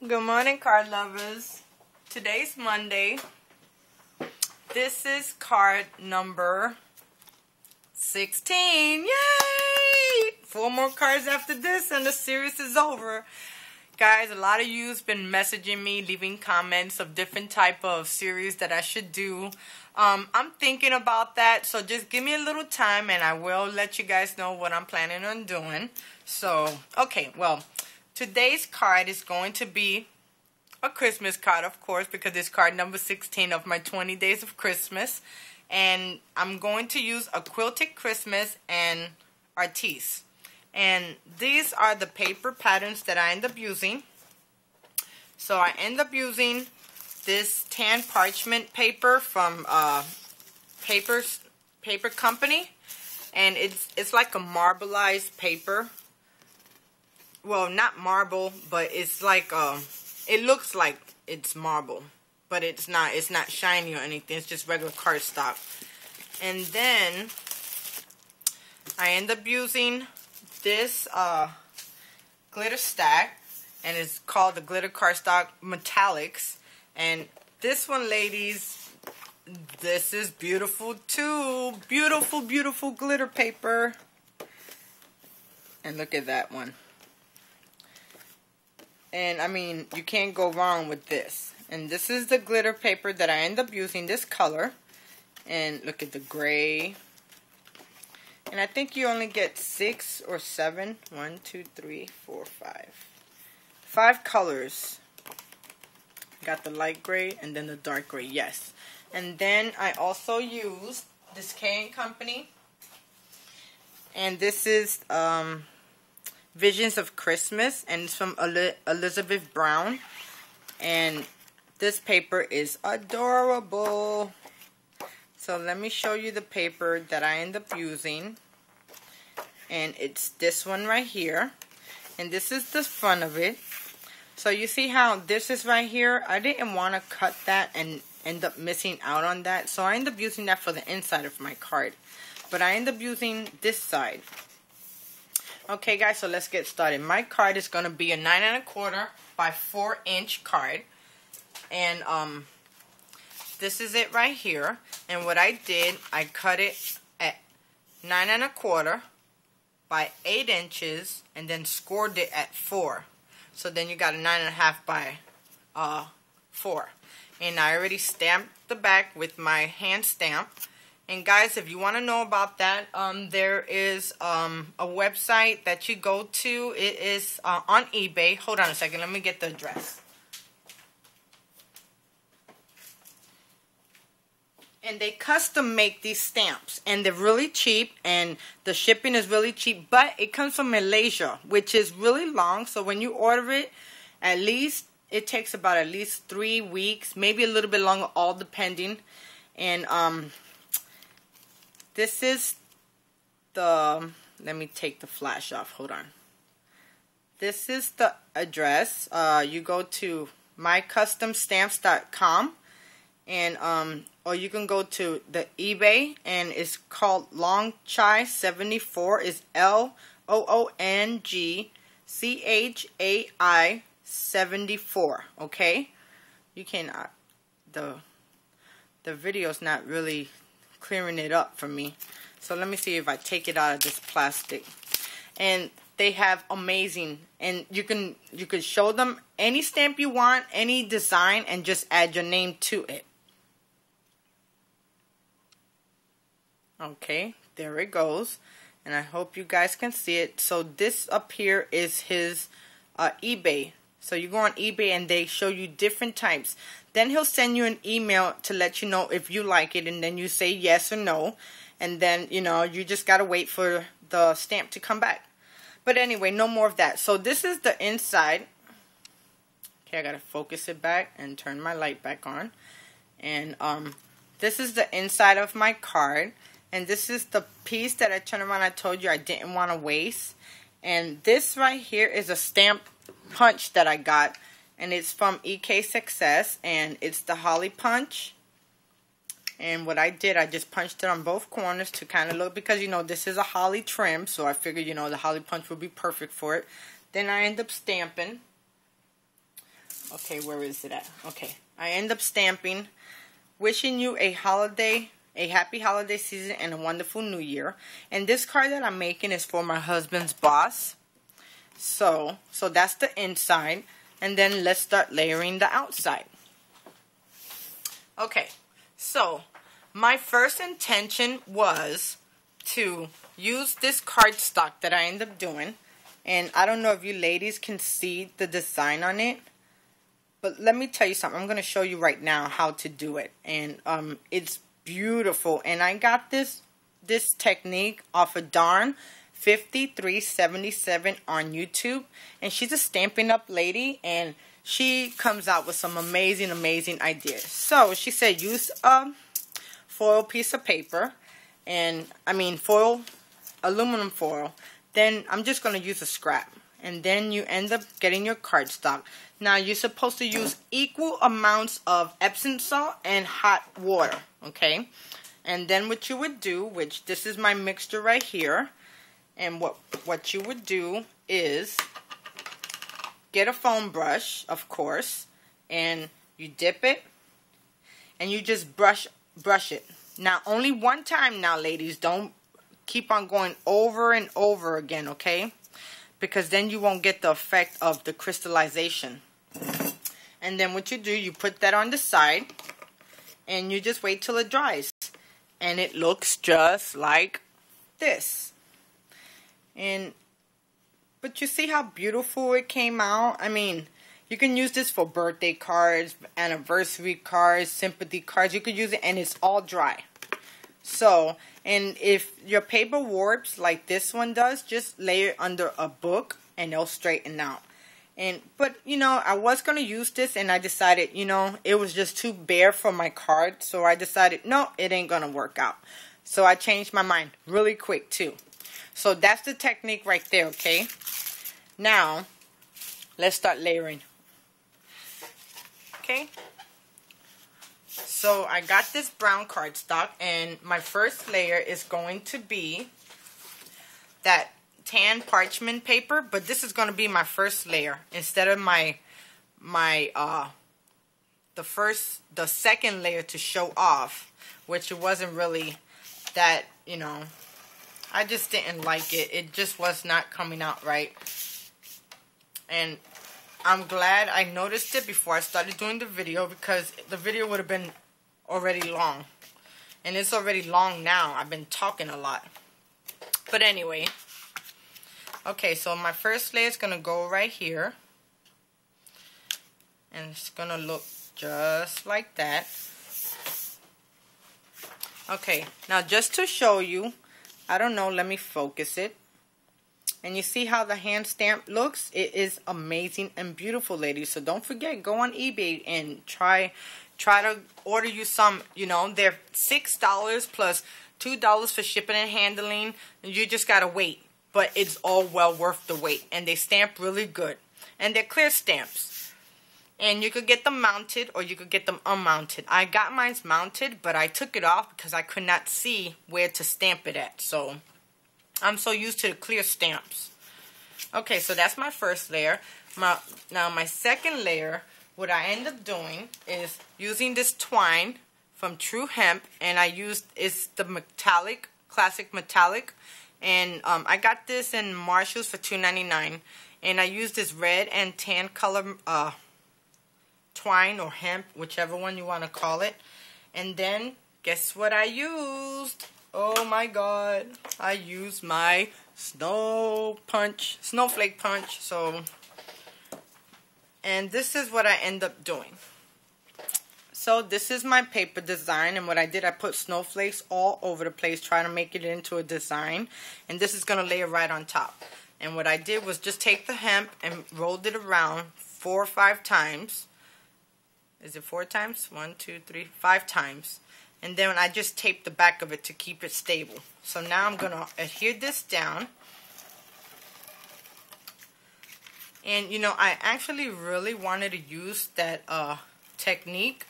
Good morning, card lovers. Today's Monday. This is card number 16. Yay! 4 more cards after this and the series is over. Guys, a lot of you have been messaging me, leaving comments of different type of series that I should do. I'm thinking about that, so just give me a little time and I will let you guys know what I'm planning on doing. So, okay, well, today's card is going to be a Christmas card, of course, because it's card number 16 of my 20 Days of Christmas. And I'm going to use a Quilted Christmas and Artis. And these are the paper patterns that I end up using. So I end up using this tan parchment paper from Paper Company. And it's like a marbleized paper. Well, not marble, but it's like it looks like it's marble, but it's not. It's not shiny or anything. It's just regular cardstock. And then I end up using this glitter stack, and it's called the Glitter Cardstock Metallics. And this one, ladies, this is beautiful too. Beautiful, beautiful glitter paper. And look at that one. And I mean, you can't go wrong with this. And this is the glitter paper that I end up using, this color. And look at the gray. And I think you only get 6 or 7. 1, 2, 3, 4, 5. 5 colors. Got the light gray and then the dark gray, yes. And then I also used this K & Company. And this is Visions of Christmas, and it's from Elizabeth Brown. And this paper is adorable. So let me show you the paper that I end up using. And it's this one right here. And this is the front of it. So you see how this is right here? I didn't want to cut that and end up missing out on that. So I end up using that for the inside of my card. But I end up using this side. Okay, guys, so let's get started. My card is going to be a 9 1/4 by 4-inch card. And this is it right here. And what I did, I cut it at 9 1/4 by 8 inches and then scored it at 4. So then you got a 9 1/2 by 4. And I already stamped the back with my hand stamp. And guys, if you want to know about that, there is a website that you go to. It is on eBay. Hold on a second. Let me get the address. And they custom make these stamps. And they're really cheap. And the shipping is really cheap. But it comes from Malaysia, which is really long. So when you order it, at least it takes about at least 3 weeks. Maybe a little bit longer, all depending. And this is the, let me take the flash off, hold on. This is the address. You go to mycustomstamps.com, and or you can go to the eBay, and it's called Longchai74. It's LOONGCHAI 74. Okay, you can the video's not really clearing it up for me. So let me see if I take it out of this plastic. And they have amazing, and you can show them any stamp you want, any design, and just add your name to it. Okay, there it goes. And I hope you guys can see it. So this up here is his eBay. So you go on eBay and they show you different types. Then he'll send you an email to let you know if you like it, and then you say yes or no. And then, you know, you just got to wait for the stamp to come back. But anyway, no more of that. So this is the inside. Okay, I got to focus it back and turn my light back on. And this is the inside of my card. And this is the piece that I turned around. I told you I didn't want to waste. And this right here is a stamp punch that I got, and it's from EK Success, and it's the Holly Punch. And what I did, I just punched it on both corners to kind of look, because you know this is a holly trim, so I figured, you know, the Holly Punch would be perfect for it. Then I end up stamping Okay, where is it at? Okay, I end up stamping, wishing you a happy holiday season and a wonderful new year. And this card that I'm making is for my husband's boss. So that's the inside. And then let's start layering the outside. Okay, so my first intention was to use this cardstock that I end up doing. And I don't know if you ladies can see the design on it. But let me tell you something. I'm going to show you right now how to do it. And it's beautiful. And I got this technique off of Darn 5377 on YouTube. And she's a Stampin' Up! Lady. And she comes out with some amazing ideas. So she said use a foil piece of paper. And I mean foil, aluminum foil. Then I'm just going to use a scrap. And then you end up getting your cardstock. Now you're supposed to use equal amounts of Epsom salt and hot water. Okay. And then what you would do, which this is my mixture right here. And what you would do is get a foam brush, of course. And you dip it. And you just brush it. Now only one time now, ladies. Don't keep on going over and over again, okay? Because then you won't get the effect of the crystallization. And then what you do, you put that on the side. And you just wait till it dries. And it looks just like this. But you see how beautiful it came out? I mean, you can use this for birthday cards, anniversary cards, sympathy cards. You could use it and it's all dry. So, and if your paper warps like this one does, just lay it under a book and it'll straighten out. But, you know, I was going to use this and I decided, you know, it was just too bare for my card. So I decided, no, it ain't going to work out. So I changed my mind really quick too. So that's the technique right there, okay? Now, let's start layering. Okay? So I got this brown cardstock, and my first layer is going to be that tan parchment paper, but this is going to be my first layer instead of the second layer to show off, which it wasn't really that, you know, I just didn't like it. It just was not coming out right. And I'm glad I noticed it before I started doing the video, because the video would have been already long. And it's already long now. I've been talking a lot. But anyway. Okay, so my first layer is going to go right here. And it's going to look just like that. Okay, now just to show you, I don't know, let me focus it. And you see how the hand stamp looks? It is amazing and beautiful, ladies. So don't forget, go on eBay and try to order you some. You know, they're $6 plus $2 for shipping and handling. You just gotta wait. But it's all well worth the wait. And they stamp really good. And they're clear stamps. And you could get them mounted or you could get them unmounted. I got mine mounted, but I took it off because I could not see where to stamp it at. So I'm so used to the clear stamps. Okay, so that's my first layer. Now my second layer, what I end up doing is using this twine from True Hemp, and it's the metallic, classic metallic, and I got this in Marshall's for $2.99, and I used this red and tan color twine or hemp, whichever one you want to call it. And then guess what I used? Oh my god, I used my snowflake punch. And this is what I end up doing. So this is my paper design, and what I did, I put snowflakes all over the place trying to make it into a design, and this is going to lay right on top. And what I did was just take the hemp and rolled it around 4 or 5 times. Is it 4 times? 1, 2, 3, 5 times. And then I just taped the back of it to keep it stable. So now I'm going to adhere this down. And, you know, I actually really wanted to use that technique.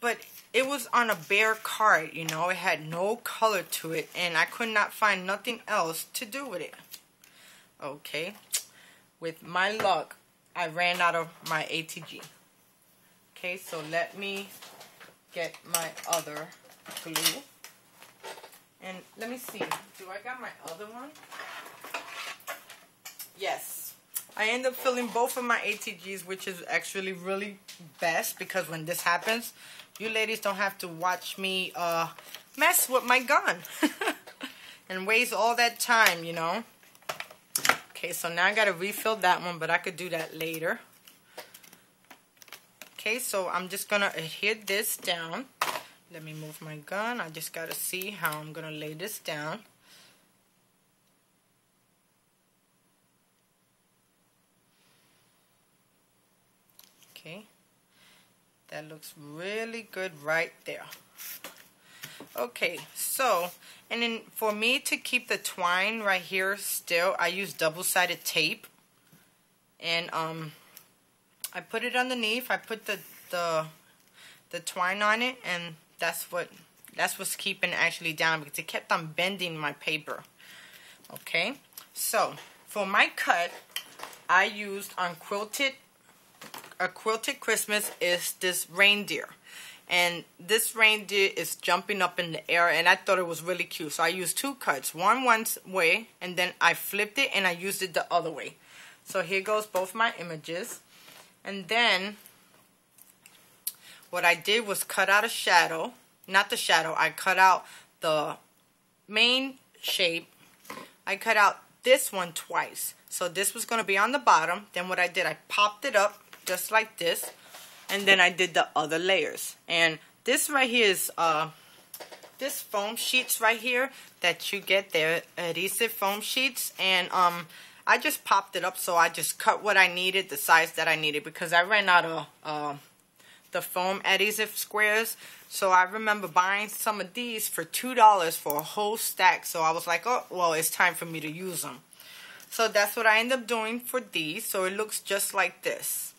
But it was on a bare card, you know. It had no color to it. And I could not find nothing else to do with it. Okay. With my luck, I ran out of my ATG. Okay, so let me get my other glue. And let me see, do I got my other one? Yes. I end up filling both of my ATGs, which is actually really best because when this happens, you ladies don't have to watch me mess with my gun and waste all that time, you know. Okay, so now I got to refill that one, but I could do that later. Okay, so I'm just going to adhere this down. Let me move my gun. I just got to see how I'm going to lay this down. Okay, that looks really good right there. Okay, so, and then for me to keep the twine right here still, I use double-sided tape. And I put it underneath. I put the twine on it, and that's what's keeping it actually down because it kept on bending my paper. Okay, so for my cut, I used on A Quilted Christmas is this reindeer. And this reindeer is jumping up in the air, and I thought it was really cute. So I used two cuts, one way, and then I flipped it and I used it the other way. So here goes both my images. And then what I did was cut out a shadow. Not the shadow, I cut out the main shape. I cut out this one twice. So this was going to be on the bottom. Then what I did, I popped it up just like this. And then I did the other layers. And this right here is this foam sheets right here that you get. They're adhesive foam sheets. And I just popped it up, so I just cut what I needed, the size that I needed, because I ran out of the foam adhesive squares. So I remember buying some of these for $2 for a whole stack. So I was like, oh, well, it's time for me to use them. So that's what I end up doing for these. So it looks just like this.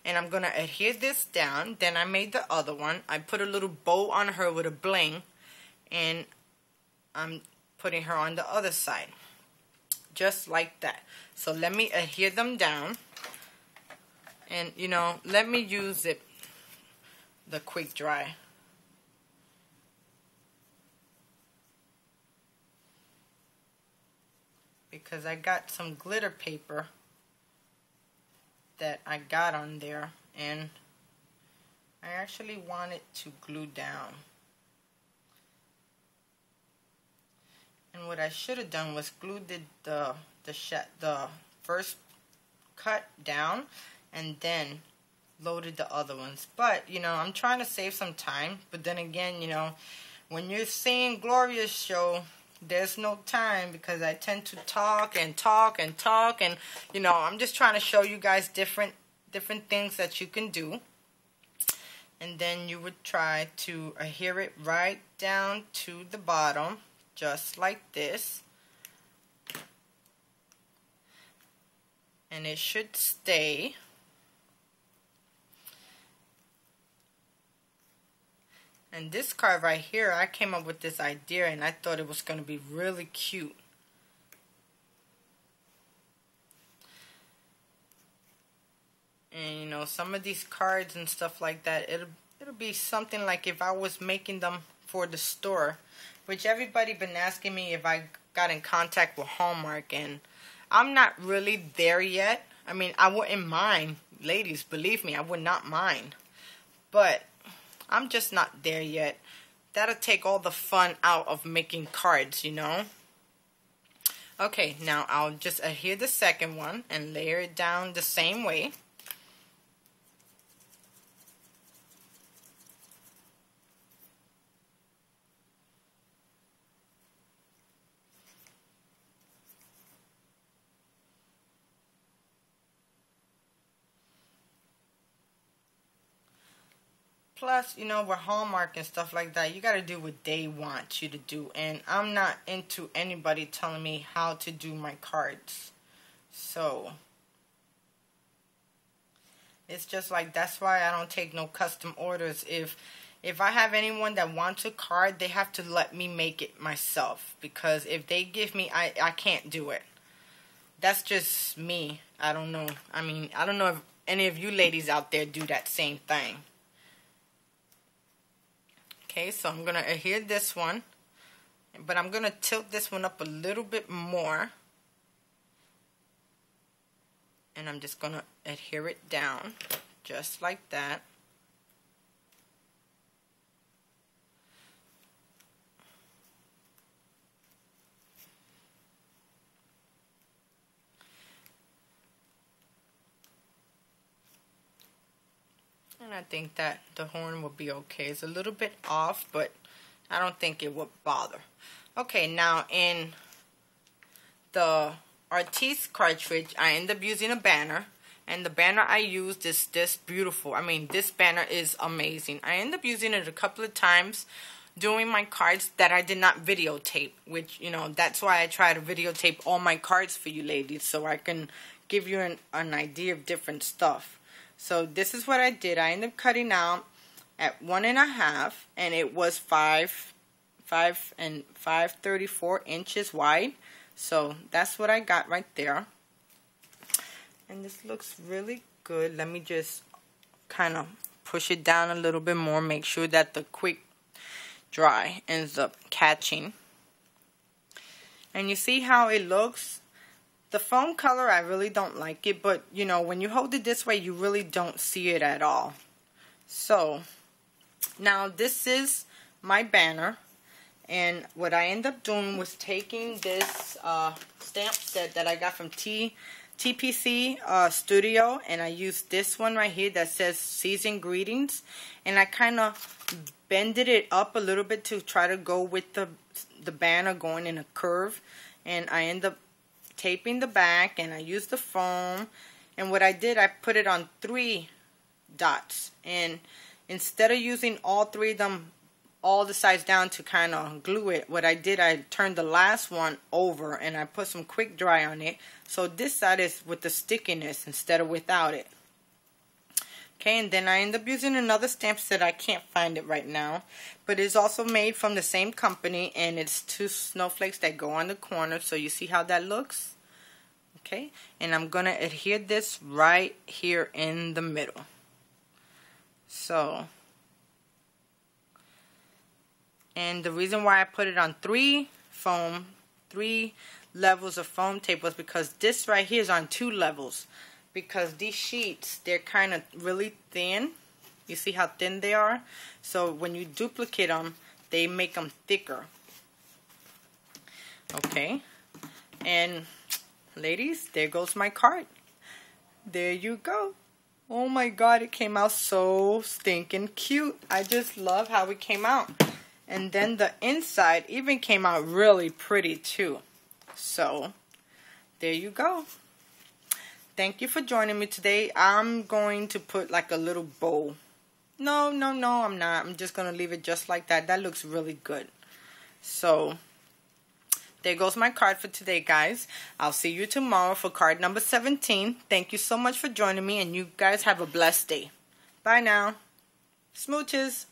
And I'm going to adhere this down. Then I made the other one. I put a little bow on her with a bling. And I'm putting her on the other side. Just like that. So let me adhere them down. And, you know, let me use the quick dry. Because I got some glitter paper that I got on there, and I actually want it to glue down. And what I should have done was glued the first cut down and then loaded the other ones. But, you know, I'm trying to save some time. But then again, you know, when you're seeing Gloria's show, there's no time because I tend to talk and talk and talk. And, you know, I'm just trying to show you guys different things that you can do. And then you would try to adhere it right down to the bottom, just like this. And it should stay. And this card right here, I came up with this idea and I thought it was going to be really cute. And you know, some of these cards and stuff like that, it'll be something like if I was making them for the store, which everybody been asking me if I got in contact with Hallmark, and I'm not really there yet. I mean, I wouldn't mind, ladies, believe me, I would not mind. But I'm just not there yet. That'll take all the fun out of making cards, you know. Okay, now I'll just adhere the second one and layer it down the same way. Plus, you know, with Hallmark and stuff like that, you got to do what they want you to do. And I'm not into anybody telling me how to do my cards. So, it's just like, that's why I don't take no custom orders. If I have anyone that wants a card, they have to let me make it myself. Because if they give me, I can't do it. That's just me. I don't know. I mean, I don't know if any of you ladies out there do that same thing. Okay, so I'm going to adhere this one. But I'm going to tilt this one up a little bit more. And I'm just going to adhere it down. Just like that. And I think that the horn will be okay. It's a little bit off, but I don't think it would bother. Okay, now in the Artis cartridge, I end up using a banner. And the banner I used is this beautiful. I mean, this banner is amazing. I end up using it a couple of times doing my cards that I did not videotape. Which, you know, that's why I try to videotape all my cards for you ladies. So I can give you an idea of different stuff. So this is what I did. I ended up cutting out at 1.5, and it was 5.34 inches wide. So that's what I got right there. And this looks really good. Let me just kind of push it down a little bit more. Make sure that the quick dry ends up catching. And you see how it looks? The foam color, I really don't like it, but you know, when you hold it this way, you really don't see it at all. So, now this is my banner, and what I end up doing was taking this stamp set that I got from TPC Studio, and I used this one right here that says Season Greetings, and I kind of bended it up a little bit to try to go with the banner going in a curve, and I end up taping the back, and I used the foam, and what I did, I put it on 3 dots, and instead of using all 3 of them all the sides down to kind of glue it, what I did, I turned the last one over and I put some quick dry on it, so this side is with the stickiness instead of without it. Okay, and then I end up using another stamp set. I can't find it right now, but it's also made from the same company, and it's 2 snowflakes that go on the corner, so you see how that looks? Okay, and I'm going to adhere this right here in the middle. So, and the reason why I put it on 3 levels of foam tape was because this right here is on 2 levels. Because these sheets, they're kind of really thin. You see how thin they are? So when you duplicate them, they make them thicker. Okay. And ladies, there goes my card. There you go. Oh my God, it came out so stinking cute. I just love how it came out. And then the inside even came out really pretty too. So, there you go. Thank you for joining me today. I'm going to put like a little bow. No, I'm not. I'm just going to leave it just like that. That looks really good. So, there goes my card for today, guys. I'll see you tomorrow for card number 17. Thank you so much for joining me, and you guys have a blessed day. Bye now. Smooches.